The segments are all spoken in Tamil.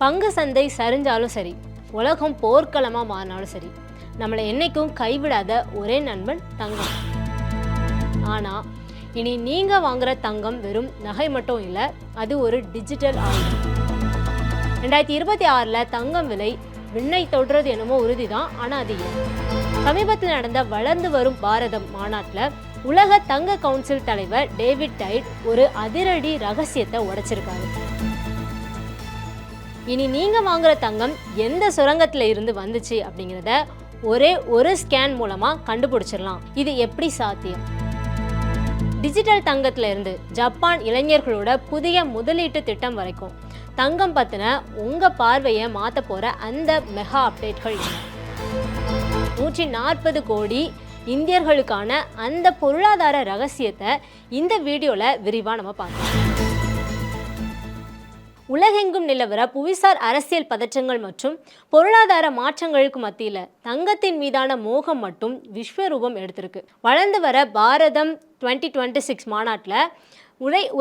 பங்கு சந்தை சரிஞ்சாலும் சரி, உலகம் போர்க்களமாக மாறினாலும் சரி, நம்மளை என்னைக்கும் கைவிடாத ஒரே நண்பன் தங்கம். ஆனால் இனி நீங்கள் வாங்குகிற தங்கம் வெறும் நகை மட்டும் இல்லை, அது ஒரு டிஜிட்டல் ஆயுதம். 2026 தங்கம் விலை விண்ணை தொடுறது என்னமோ உறுதி தான். ஆனால் அது ஏன்? சமீபத்தில் நடந்த வளர்ந்து வரும் பாரதம் மாநாட்டில் உலக தங்க கவுன்சில் தலைவர் டேவிட் டைட் ஒரு அதிரடி ரகசியத்தை உடைச்சிருக்காரு. இனி நீங்கள் வாங்குகிற தங்கம் எந்த சுரங்கத்தில் இருந்து வந்துச்சு அப்படிங்கிறத ஒரே ஒரு ஸ்கேன் மூலமாக கண்டுபிடிச்சிடலாம். இது எப்படி சாத்தியம்? டிஜிட்டல் தங்கத்தில் இருந்து ஜப்பான் இளைஞர்களோட புதிய முதலீட்டு திட்டம் வரைக்கும் தங்கம் பற்றின உங்கள் பார்வையை மாற்ற போகிற அந்த மெகா அப்டேட்கள் 140 கோடி இந்தியர்களுக்கான அந்த பொருளாதார ரகசியத்தை இந்த வீடியோவில் விரிவாக நம்ம பார்க்கலாம். உலகெங்கும் நிலவர புவிசார் அரசியல் பதற்றங்கள் மற்றும் பொருளாதார மாற்றங்களுக்கு மத்தியில் தங்கத்தின் மீதான மோகம் மட்டும் விஸ்வரூபம் எடுத்திருக்கு. வளர்ந்து வர பாரதம் 2026 மாநாட்டில்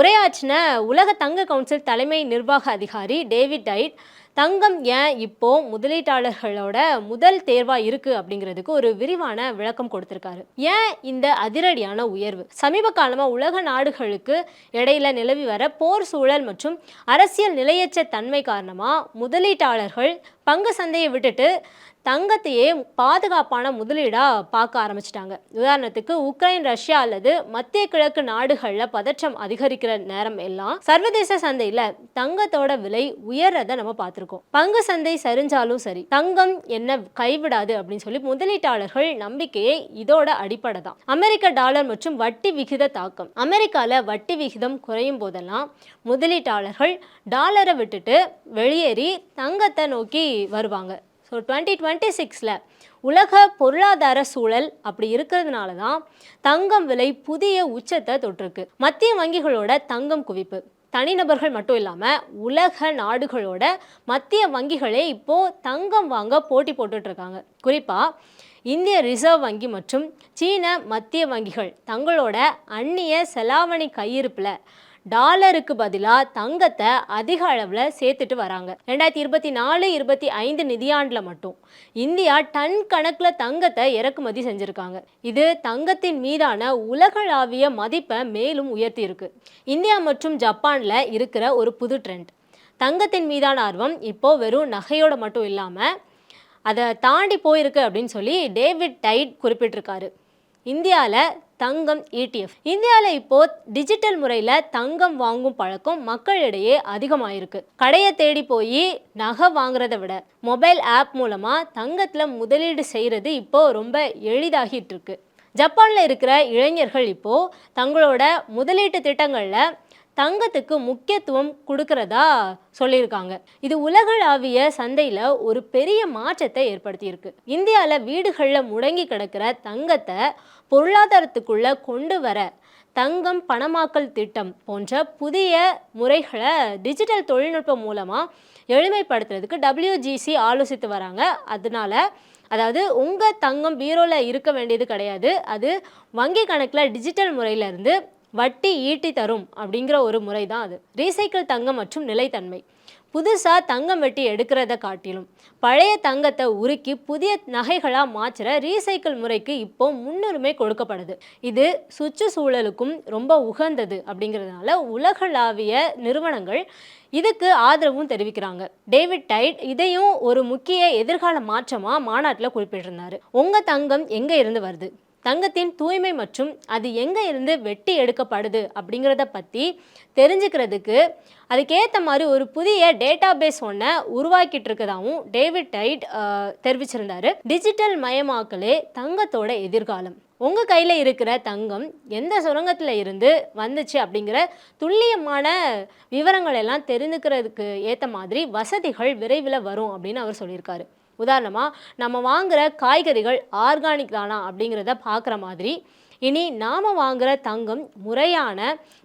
உரையாற்றின உலக தங்க கவுன்சில் தலைமை நிர்வாக அதிகாரி டேவிட் டைட் தங்கம் ஏன் இப்போ முதலீட்டாளர்களோட முதல் தேர்வா இருக்கு அப்படிங்கிறதுக்கு ஒரு விரிவான விளக்கம் கொடுத்திருக்காரு. ஏன் இந்த அதிரடியான உயர்வு? சமீப காலமா உலக நாடுகளுக்கு இடையில நிலவி வர போர் சூழல் மற்றும் அரசியல் நிலையற்ற தன்மை காரணமா முதலீட்டாளர்கள் பங்கு சந்தையை விட்டுட்டு தங்கத்தையே பாதுகாப்பான முதலீடாக பார்க்க ஆரம்பிச்சிட்டாங்க. உதாரணத்துக்கு உக்ரைன், ரஷ்யா அல்லது மத்திய கிழக்கு நாடுகளில் பதற்றம் அதிகரிக்கிற நேரம் எல்லாம் சர்வதேச சந்தையில் தங்கத்தோட விலை உயர்றதை நம்ம பார்த்துருக்கோம். பங்கு சந்தை சரிஞ்சாலும் சரி, தங்கம் என்ன கைவிடாது அப்படின்னு சொல்லி முதலீட்டாளர்கள் நம்பிக்கையே இதோட அடிப்படை தான். அமெரிக்க டாலர் மற்றும் வட்டி விகித தாக்கம். அமெரிக்காவில் வட்டி விகிதம் குறையும் போதெல்லாம் முதலீட்டாளர்கள் டாலரை விட்டுட்டு வெளியேறி தங்கத்தை நோக்கி வருவாங்க. ஸோ 2026 உலக பொருளாதார சூழல் அப்படி இருக்கிறதுனால தான் தங்கம் விலை புதிய உச்சத்தை தொட்டிருக்கு. மத்திய வங்கிகளோட தங்கம் குவிப்பு, தனிநபர்கள் மட்டும் இல்லாமல் உலக நாடுகளோட மத்திய வங்கிகளே இப்போது தங்கம் வாங்க போட்டி போட்டுட்ருக்காங்க. குறிப்பாக இந்திய ரிசர்வ் வங்கி மற்றும் சீன மத்திய வங்கிகள் தங்களோட அந்நிய செலாவணி கையிருப்பில் டாலருக்கு பதிலாக தங்கத்தை அதிக அளவில் சேர்த்துட்டு வராங்க. 2024-25 நிதியாண்டில் மட்டும் இந்தியா டன் கணக்கில் தங்கத்தை இறக்குமதி செஞ்சுருக்காங்க. இது தங்கத்தின் மீதான உலகளாவிய மதிப்பை மேலும் உயர்த்தி இருக்கு. இந்தியா மற்றும் ஜப்பானில் இருக்கிற ஒரு புது ட்ரெண்ட். தங்கத்தின் மீதான ஆர்வம் இப்போது வெறும் நகையோடு மட்டும் இல்லாமல் அதை தாண்டி போயிருக்கு அப்படின்னு சொல்லி டேவிட் டைட் குறிப்பிட்டிருக்காரு. இந்தியாவில் தங்கம் ETF. இந்தியாவில் இப்போ டிஜிட்டல் முறையில் தங்கம் வாங்கும் பழக்கம் மக்களிடையே அதிகமாயிருக்கு. கடையை தேடி போய் நகை வாங்குறதை விட மொபைல் ஆப் மூலமாக தங்கத்தில் முதலீடு செய்கிறது இப்போ ரொம்ப எளிதாகிட்டு இருக்கு. ஜப்பானில் இருக்கிற இளைஞர்கள் இப்போது தங்களோட முதலீட்டு திட்டங்களில் தங்கத்துக்கு முக்கியத்துவம் கொடுக்கறதா சொல்லியிருக்காங்க. இது உலகளாவிய சந்தையில் ஒரு பெரிய மாற்றத்தை ஏற்படுத்தியிருக்கு. இந்தியாவில் வீடுகளில் முடங்கி கிடக்கிற தங்கத்தை பொருளாதாரத்துக்குள்ளே கொண்டு வர தங்கம் பணமாக்கல் திட்டம் போன்ற புதிய முறைகளை டிஜிட்டல் தொழில்நுட்பம் மூலமாக எளிமைப்படுத்துறதுக்கு WGC ஆலோசித்து வராங்க. அதாவது உங்கள் தங்கம் பீரோவில் இருக்க வேண்டியது கிடையாது, அது வங்கி கணக்கில் டிஜிட்டல் முறையிலேருந்து வட்டி ஈட்டி தரும் அப்படிங்கிற ஒரு முறை தான் அது. ரீசைக்கிள் தங்கம் மற்றும் நிலைத்தன்மை. புதுசாக தங்கம் வெட்டி எடுக்கிறத காட்டிலும் பழைய தங்கத்தை உருக்கி புதிய நகைகளாக மாற்றுற ரீசைக்கிள் முறைக்கு இப்போ முன்னுரிமை கொடுக்கப்படுது. இது சுற்றுச்சூழலுக்கும் ரொம்ப உகந்தது அப்படிங்கிறதுனால உலகளாவிய நிறுவனங்கள் இதுக்கு ஆதரவும் தெரிவிக்கிறாங்க. டேவிட் டைட் இதையும் ஒரு முக்கிய எதிர்கால மாற்றமாக மாநாட்டில் குறிப்பிட்டிருந்தார். உங்கள் தங்கம் எங்கே இருந்து வருது, தங்கத்தின் தூய்மை மற்றும் அது எங்கே இருந்து வெட்டி எடுக்கப்படுது அப்படிங்கிறத பற்றி தெரிஞ்சுக்கிறதுக்கு அதுக்கேற்ற மாதிரி ஒரு புதிய டேட்டா பேஸ் ஒன்றை உருவாக்கிட்டு இருக்கதாகவும் டேவிட் டைட் தெரிவிச்சிருந்தாரு. டிஜிட்டல் மயமாக்கலே தங்கத்தோட எதிர்காலம். உங்கள் கையில் இருக்கிற தங்கம் எந்த சுரங்கத்தில் இருந்து வந்துச்சு அப்படிங்கிற துல்லியமான விவரங்கள் எல்லாம் தெரிஞ்சுக்கிறதுக்கு ஏற்ற மாதிரி வசதிகள் விரைவில் வரும் அப்படின்னு அவர் சொல்லியிருக்காரு. உதாரணமாக நம்ம வாங்குகிற காய்கறிகள் ஆர்கானிக் தானா அப்படிங்கிறத பார்க்குற மாதிரி இனி நாம் வாங்குகிற தங்கம் முறையான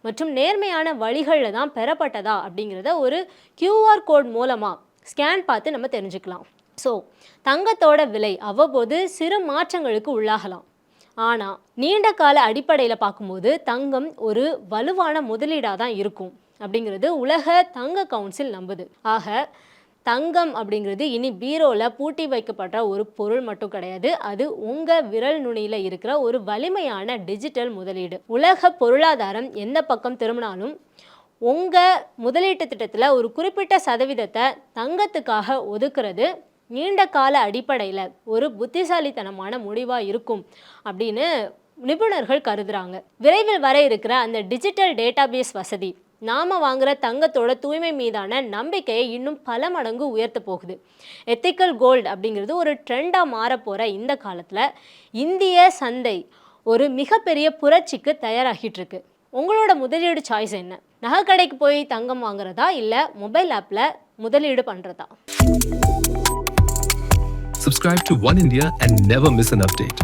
மற்றும் நேர்மையான வழிகளில் தான் பெறப்பட்டதா அப்படிங்கிறத ஒரு QR கோட் மூலமாக ஸ்கேன் பார்த்து நம்ம தெரிஞ்சுக்கலாம். ஸோ தங்கத்தோட விலை அவ்வப்போது சிறு மாற்றங்களுக்கு உள்ளாகலாம். ஆனால் நீண்ட கால அடிப்படையில் பார்க்கும்போது தங்கம் ஒரு வலுவான முதலீடாக தான் இருக்கும் அப்படிங்கிறது உலக தங்க கவுன்சில் நம்புது. ஆக தங்கம் அப்படிங்கிறது இனி பீரோவில் பூட்டி வைக்கப்படுற ஒரு பொருள் மட்டும் கிடையாது. அது உங்கள் விரல் நுனியில் இருக்கிற ஒரு வலிமையான டிஜிட்டல் முதலீடு. உலக பொருளாதாரம் எந்த பக்கம் திரும்பினாலும் உங்கள் முதலீட்டு திட்டத்தில் ஒரு குறிப்பிட்ட சதவீதத்தை தங்கத்துக்காக ஒதுக்குறது நீண்ட கால அடிப்படையில் ஒரு புத்திசாலித்தனமான முடிவாக இருக்கும் அப்படின்னு நிபுணர்கள் கருதுறாங்க. விரைவில் வர இருக்கிற அந்த டிஜிட்டல் டேட்டாபேஸ் வசதி நாம் வாங்குகிற தங்கத்தோட தூய்மை மீதான நம்பிக்கையை இன்னும் பல மடங்கு உயர்த்த போகுது. எத்திக்கல் கோல்டு அப்படிங்கிறது ஒரு ட்ரெண்டாக மாறப்போகிற இந்த காலத்தில் இந்திய சந்தை ஒரு மிகப்பெரிய புரட்சிக்கு தயாராகிட்டு இருக்கு. உங்களோட முதலீடு சாய்ஸ் என்ன? நகை கடைக்கு போய் தங்கம் வாங்குறதா இல்லை மொபைல் ஆப்பில் முதலீடு பண்ணுறதா? Subscribe to One India and never miss an update.